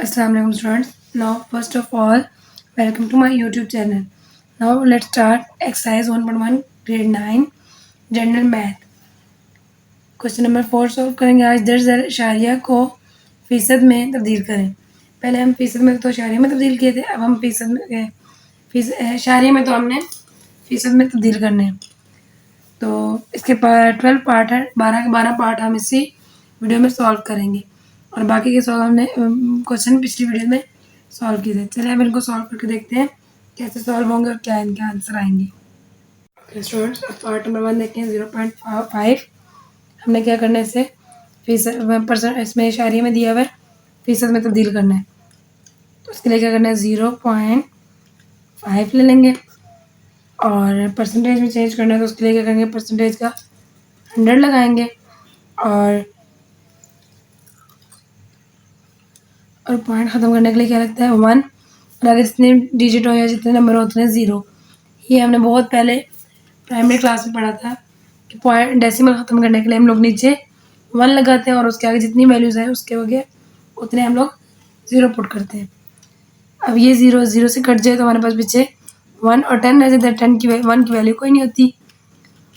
Assalamualaikum students. Now first of all, welcome to my YouTube channel. Now let's start exercise 1.1 grade 9 general math. Question number 4 solve करेंगे. आज दर्ज इशारिया को फीसद में तब्दील करें. पहले हम फीसद में तो इशारिया में तब्दील किए थे, अब हम इशारिया में तो हमने फीसद में तब्दील करने हैं. तो इसके 12 पार्ट है, 12 के 12 पार्ट हम इसी वीडियो में सॉल्व करेंगे और बाकी के सॉल्व हमने क्वेश्चन पिछली वीडियो में सॉल्व किए थे. चलिए हम इनको सॉल्व करके देखते हैं कैसे सॉल्व होंगे और क्या इनके आंसर आएंगे. स्टूडेंट्स पार्ट नंबर 1 देखते हैं. 0.5 हमने क्या करना है, इसे फीसद परसेंट इसमें इशारिये में दिया हुआ है, फीसद में तब्दील करना है. तो उसके लिए क्या करना है, 0.5 ले लेंगे और परसेंटेज में चेंज करना है. तो उसके लिए क्या करेंगे, परसेंटेज का 100 लगाएंगे और पॉइंट ख़त्म करने के लिए क्या लगता है 1. और अगर जितने डिजिट हो या जितने नंबर हो उतने 0. ये हमने बहुत पहले प्राइमरी क्लास में पढ़ा था कि पॉइंट डेसिमल ख़त्म करने के लिए हम लोग नीचे 1 लगाते हैं और उसके आगे जितनी वैल्यूज़ हैं उसके आगे उतने हम लोग 0 पुट करते हैं. अब ये 0 से कट जाए तो हमारे पास पीछे 1 और 10 रह जाता है. 1 की वैल्यू कोई नहीं होती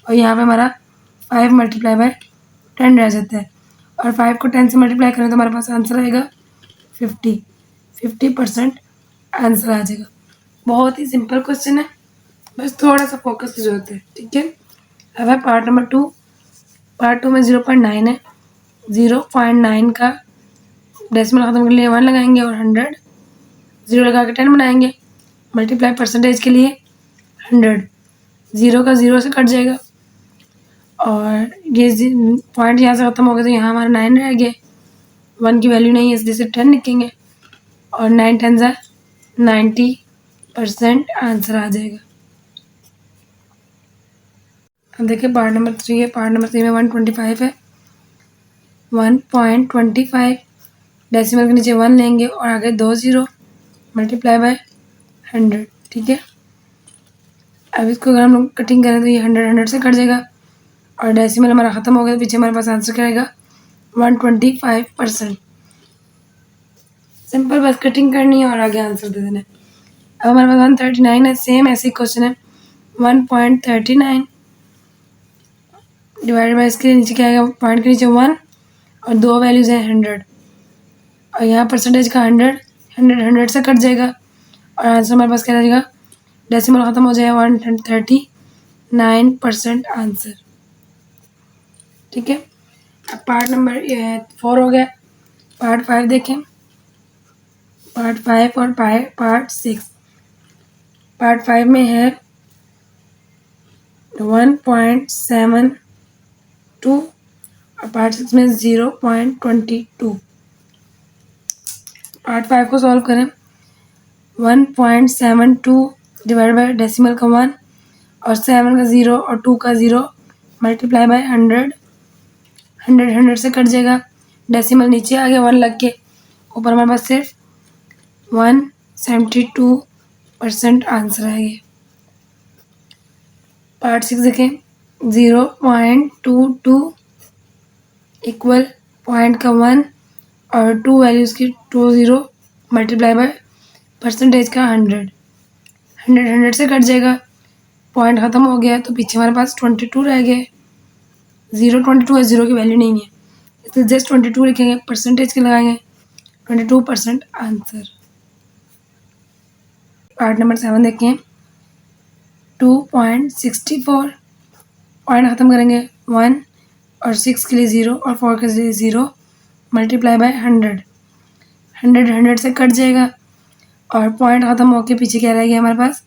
और यहाँ पे हमारा 5 मल्टीप्लाई बाय 10 रह जाता है. और 5 को 10 से मल्टीप्लाई करें तो हमारे पास आंसर आएगा 50% आंसर आ जाएगा. बहुत ही सिंपल क्वेश्चन है, बस थोड़ा सा फोकस की जरूरत है. ठीक है. अब है पार्ट नंबर 2. पार्ट 2 में 0.9 है. 0.9 का डेसिमल ख़त्म करने के लिए 1 लगाएंगे और 100 0 लगा के 10 बनाएंगे. मल्टीप्लाई परसेंटेज के लिए 100. 0 का 0 से कट जाएगा और ये पॉइंट यहाँ से ख़त्म हो गया तो यहाँ हमारा 9 रह गया. 1 की वैल्यू नहीं है इसलिए से 10 लिखेंगे और 9 10 ज़ा 90% आंसर आ जाएगा. अब देखिए पार्ट नंबर 3 है. पार्ट नंबर 3 में 125 है. 1.25 डेसिमल के नीचे 1 लेंगे और आगे 2 0 मल्टीप्लाई बाय 100. ठीक है. अब इसको अगर हम लोग कटिंग करें तो ये 100 से कट जाएगा और डेसिमल हमारा ख़त्म हो गया तो पीछे हमारे पास आंसर क्या आएगा 125%. सिंपल, बस कटिंग करनी है और आगे आंसर दे देना है. अब हमारे पास 139 है. सेम ऐसे क्वेश्चन है. 1.39 डिवाइडेड बाय इसके नीचे क्या आएगा, पॉइंट के नीचे 1 और 2 वैल्यूज़ हैं 100 और यहाँ परसेंटेज का 100 से कट जाएगा और आंसर हमारे पास क्या रहेगा, डेसिमल ख़त्म हो जाएगा 139% आंसर. ठीक है. अब पार्ट नंबर 4 हो गया. पार्ट 5 देखें. पार्ट 5 और पार्ट 6. पार्ट 5 में है 1.72 और पार्ट 6 में 0.22. पार्ट 5 को सॉल्व करें. 1.72 डिवाइड बाय डेसिमल का 1 और 7 का 0 और 2 का 0 मल्टीप्लाई बाय 100 से कट जाएगा. डेसिमल नीचे आ गया 1 लग के, ऊपर हमारे पास सिर्फ 172% आंसर आएगा. पार्ट 6 देखें. 0.22 इक्वल पॉइंट का 1 और 2 वैल्यूज़ की 2 0 मल्टीप्लाई बाय परसेंटेज का 100 से कट जाएगा. पॉइंट ख़त्म हो गया तो पीछे हमारे पास 22 रह गए. 22 है, 0 की वैल्यू नहीं है इसलिए जस्ट 22 लिखेंगे, परसेंटेज के लगाएंगे 22% आंसर. पार्ट नंबर 7 देखें. 2.64 पॉइंट ख़त्म करेंगे 1 और 6 के लिए 0 और 4 के लिए 0 मल्टीप्लाई बाय 100 से कट जाएगा और पॉइंट ख़त्म होके पीछे क्या रह गया हमारे पास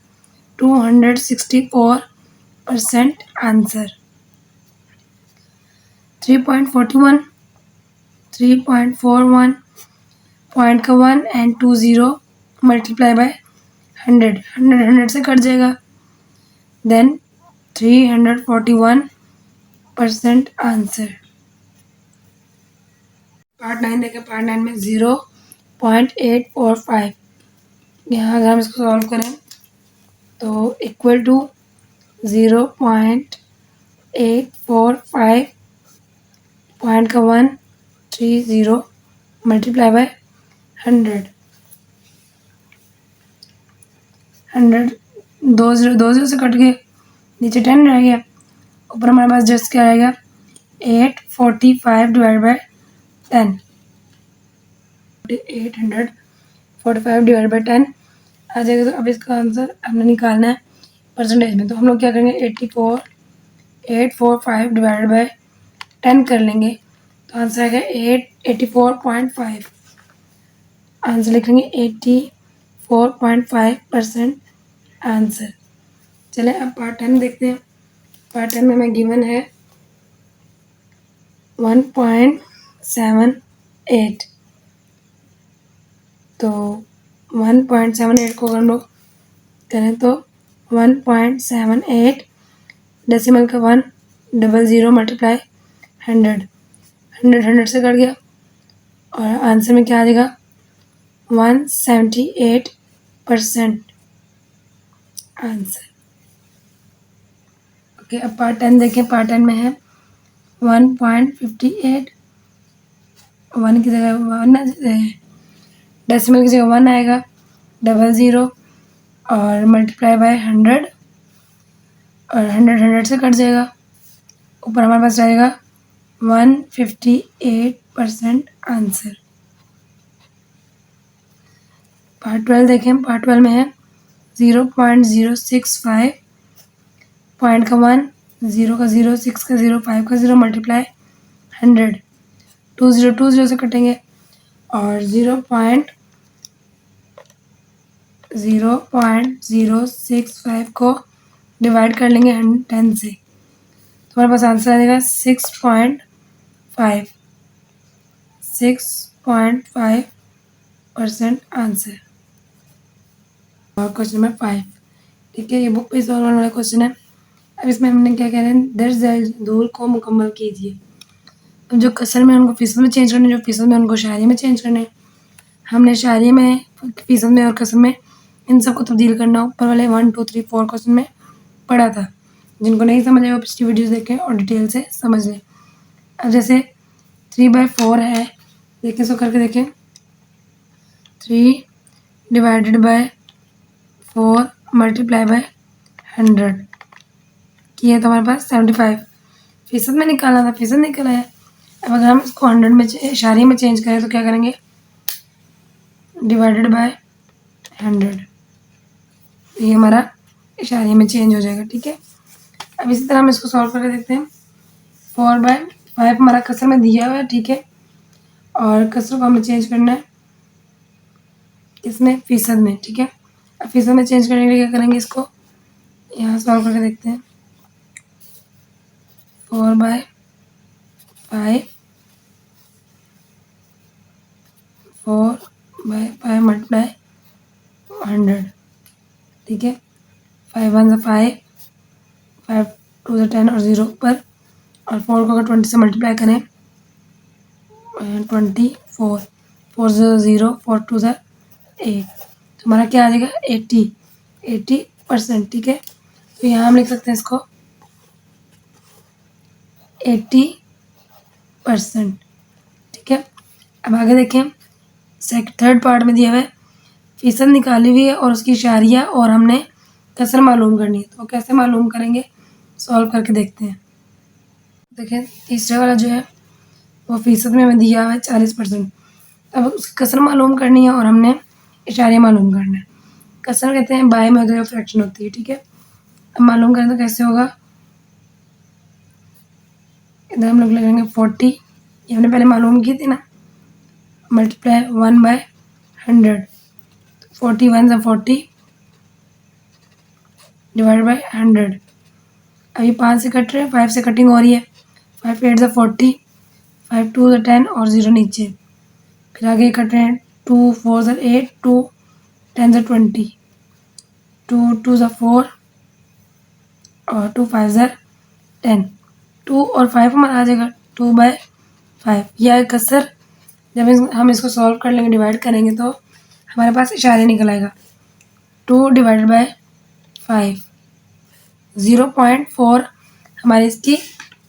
264% आंसर. 3.41 पॉइंट का 1 एंड 2 0 मल्टीप्लाई बाय 100 से कट जाएगा. Then 341% answer. पार्ट 9 देखें. पार्ट 9 में 0.845. यहाँ अगर हम इसको सॉल्व करें तो इक्वल टू 0.845 पॉइंट का 1 3 0 मल्टीप्लाई बाय 100, 100, 2 0 से कट गए, नीचे 10 रह गया, ऊपर हमारे पास जस्ट क्या रहेगा 845 डिवाइड बाई 10, 845 डिवाइड बाई 10 आ जाएगा। तो अब इसका आंसर हमने निकालना है परसेंटेज में, तो हम लोग क्या करेंगे 845 डिवाइड बाई 10 कर लेंगे, तो आंसर आएगा 84.5। आंसर लिख लेंगे 84.5% आंसर। चले अब पार्ट 10 देखते हैं। पार्ट 10 में हमें गिवन है 1.78, तो 1.78 को अगर हम लोग करें तो 1.78 डेसिमल का 100 मल्टीप्लाई 100, 100 से कट गया और आंसर में क्या आ जाएगा 178% आंसर। ओके, अब पार्ट 10 देखें। पार्ट 10 में है 1.58, 1 की जगह 1 डेसिमल की जगह 1 आएगा, 00 और मल्टीप्लाई बाय 100 और 100 से कट जाएगा, ऊपर हमारे पास रहेगा 158% आंसर। पार्ट 12 देखें। पार्ट 12 में है 0.065, पॉइंट का 1, 0 का 0, 6 का 0, 5 का 0 मल्टीप्लाई 100, 20 से कटेंगे और 0.065 को डिवाइड कर लेंगे 10 से, तो हमारे पास आंसर आ जाएगा 6.5% आंसर। और क्वेश्चन नंबर 5, ठीक है, ये बुक पे सॉल्व होने वाला क्वेश्चन है। अब इसमें हमने क्या कह रहे हैं, दर्ज धूल को मुकम्मल कीजिए। अब जो कसर में उनको फीसद में चेंज करने, जो फीसद में उनको शायरी में चेंज करने, हमने शायरी में, फीसद में और कसर में इन सबको तब्दील करना ऊपर वाले 1 2 3 4 क्वेश्चन में पढ़ा था। जिनको नहीं समझ आया वो पिछली वीडियोस देखें और डिटेल से समझ लें। अब जैसे 3/4 है, देखें इसको करके देखें, 3 डिवाइडेड बाय 4 मल्टीप्लाई बाय 100 किया तो हमारे पास 75 फीसद में निकालना था, फीसद निकला है। अब अगर हम इसको 100 में इशारे में चेंज करें तो क्या करेंगे, डिवाइडेड बाय 100, ये हमारा इशारे में चेंज हो जाएगा। ठीक है, अब इसी तरह हम इसको सॉल्व करके देखते हैं। 4/5 हमारा कसर में दिया हुआ है, ठीक है, और कसर को हमें चेंज करना है इसमें फीसद में। ठीक है, अब फीसद में चेंज करने के लिए क्या करेंगे, इसको यहाँ सॉल्व करके देखते हैं। 4/5 मल्टीप्लाई 100, ठीक है, 5 1 से 5, 5 2 से 10 और 0 पर, और 4 को अगर 20 से मल्टीप्लाई करें 24, 4 0 0, 4 2 से 8, तो हमारा क्या आ जाएगा 80%। ठीक है, तो यहाँ हम लिख सकते हैं इसको 80%। ठीक है, अब आगे देखें, थर्ड पार्ट में दिया हुआ है फीसद निकाली हुई है और उसकी इशारिया और हमने कसर मालूम करनी है, तो कैसे मालूम करेंगे, सॉल्व करके देखते हैं। देखें तीसरा वाला जो है वो फीसद में हमें दिया हुआ है 40%। अब उसकी कसर मालूम करनी है और हमने इशारे मालूम करना है। कसर कहते हैं बाय में अगर फ्रैक्शन होती है। ठीक है, अब मालूम करें तो कैसे होगा, इधर हम लोग लगाएंगे 40, ये हमने पहले मालूम की थी ना, मल्टीप्लाई 1/100, 40 1 से 40 डिवाइड बाई 100। अभी 5 से कट रहे हैं, 5 से कटिंग हो रही है, 5 8 से 40, 5 2 से 10 और 0 नीचे, फिर आगे कट रहे हैं 2 4 से 8, 2 10 से 20, 2 2 से 4 और 2 5 से 10, 2 और 5 हमारा आ जाएगा 2/5। यह कसर जब हम इसको सॉल्व कर लेंगे, डिवाइड करेंगे तो हमारे पास इशारे निकल आएगा 2 डिवाइडेड बाय 5, 0.4 हमारी इसकी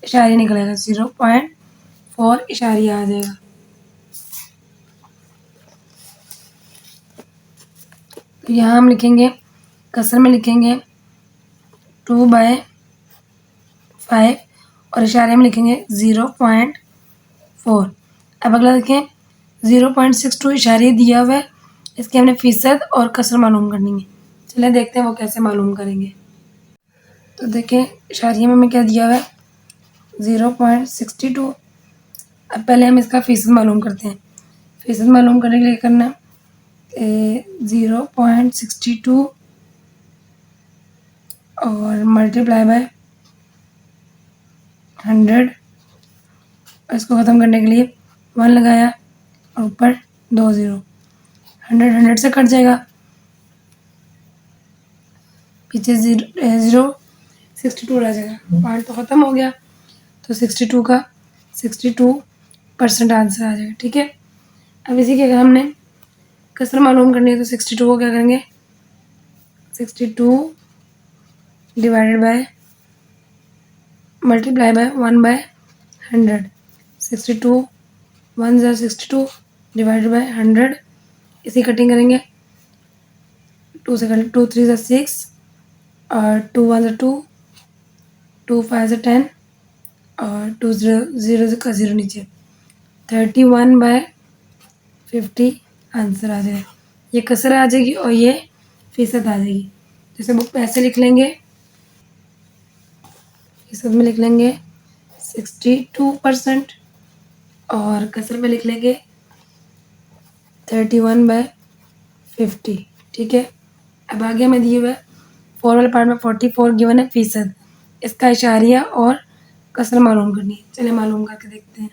इशारे निकल आएगा, 0.4 इशारिया आ जाएगा। तो यहाँ हम लिखेंगे, कसर में लिखेंगे 2/5 और इशारे में लिखेंगे 0.4। अब अगला देखें, 0.62 इशारे दिया हुआ है, इसके हमने फ़ीसद और कसर मालूम करनी है। चलिए देखते हैं वो कैसे मालूम करेंगे। तो देखें इशारिये में हमें क्या दिया हुआ है, 0.62। अब पहले हम इसका फ़ीसद मालूम करते हैं। फ़ीसद मालूम करने के लिए करना है 0.62 और मल्टीप्लाई बाय 100। इसको ख़त्म करने के लिए 1 लगाया और ऊपर 2 ज़ीरो। 100 से कट जाएगा, पीछे 0.62 रह जाएगा। पार्ट तो ख़त्म हो गया, तो 62 का 62% आंसर आ जाएगा। ठीक है, अब इसी के अगर हमने कसर मालूम करनी है तो 62 को क्या करेंगे, 62 डिवाइडेड बाय मल्टीप्लाई बाय 1/100। 62 1 ज़ा 62 डिवाइडेड बाय 100। इसी कटिंग करेंगे, 2 से करेंगे, 2 3 ज़ा 6 और 2 1 ज़ा 2, 2 5 ज़ा 10 और 2 0 का 0 नीचे, 31/50 आंसर आ जाएगा। ये कसर आ जाएगी और ये फ़ीसद आ जाएगी। जैसे बुक पे ऐसे लिख लेंगे, फ़ीसद में लिख लेंगे 62% और कसर में लिख लेंगे 31/50। ठीक है, अब आगे हमें दिए हुए 4 वाले पार्ट में 44 गिवन है फ़ीसद, इसका इशारिया और कसर मालूम करनी है। चलिए मालूम करके देखते हैं।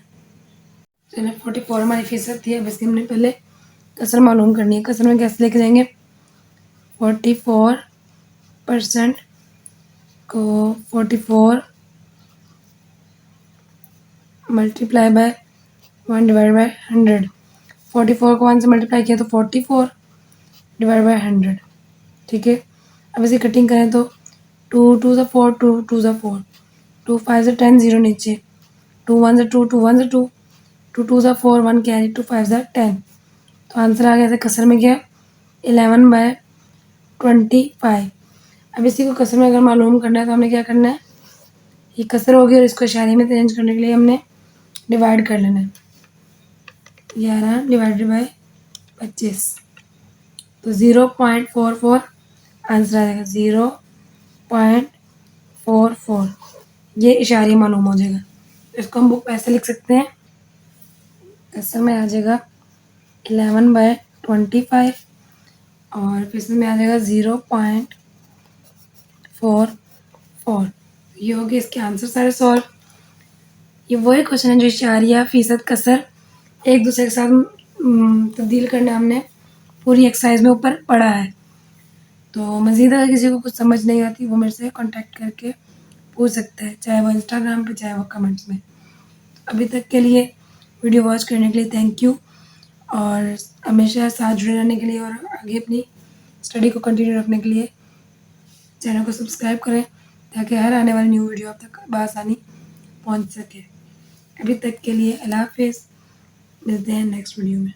चलिए 44 हमारी फ़ीसद थी, अब इसकी हमने पहले कसर मालूम करनी है। कसर में कैसे लेके जाएंगे, 44% को 44 मल्टीप्लाई बाय 1 डिवाइड बाय 100। 44 को 1 से मल्टीप्लाई किया तो 44 डिवाइड बाय 100। ठीक है, अब इसे कटिंग करें तो 2 2 ज़ा 4, 2 2 ज़ा 4, 2 5 ज़ा 10 0 नीचे, 2 1 ज़ा 2, 2 1 ज़ा 2, 2 2 ज़ा 4 1 कैरी, 2 5 ज़ा 10। तो आंसर आ गया था कसर में क्या, 11/25। अब इसी को कसर में अगर मालूम करना है तो हमने क्या करना है, ये कसर होगी और इसको इशारे में चेंज करने के लिए हमने डिवाइड कर लेना है, 11 डिवाइडेड बाय 25। तो 0.44 आंसर आ जाएगा, 0.44। ये इशारे मालूम हो जाएगा। इसको हम बुक पे ऐसे लिख सकते हैं, कसर में आ जाएगा 11/25 और फिर इसमें आ जाएगा 0.44। ये हो गए इसके आंसर सारे सॉल्व। ये वही क्वेश्चन है जो इशारिया फ़ीसद कसर एक दूसरे के साथ तब्दील करना हमने पूरी एक्सरसाइज में ऊपर पढ़ा है। तो मज़ीद अगर किसी को कुछ समझ नहीं आती वो मेरे से कांटेक्ट करके पूछ सकते हैं, चाहे वो इंस्टाग्राम पे चाहे वो कमेंट्स में। अभी तक के लिए वीडियो वॉच करने के लिए थैंक यू और हमेशा साथ जुड़े रहने के लिए और आगे अपनी स्टडी को कंटिन्यू रखने के लिए चैनल को सब्सक्राइब करें ताकि हर आने वाली न्यू वीडियो आप तक बआसानी पहुंच सके। अभी तक के लिए अल्लाह हाफ़िज़, मिलते हैं नेक्स्ट वीडियो में।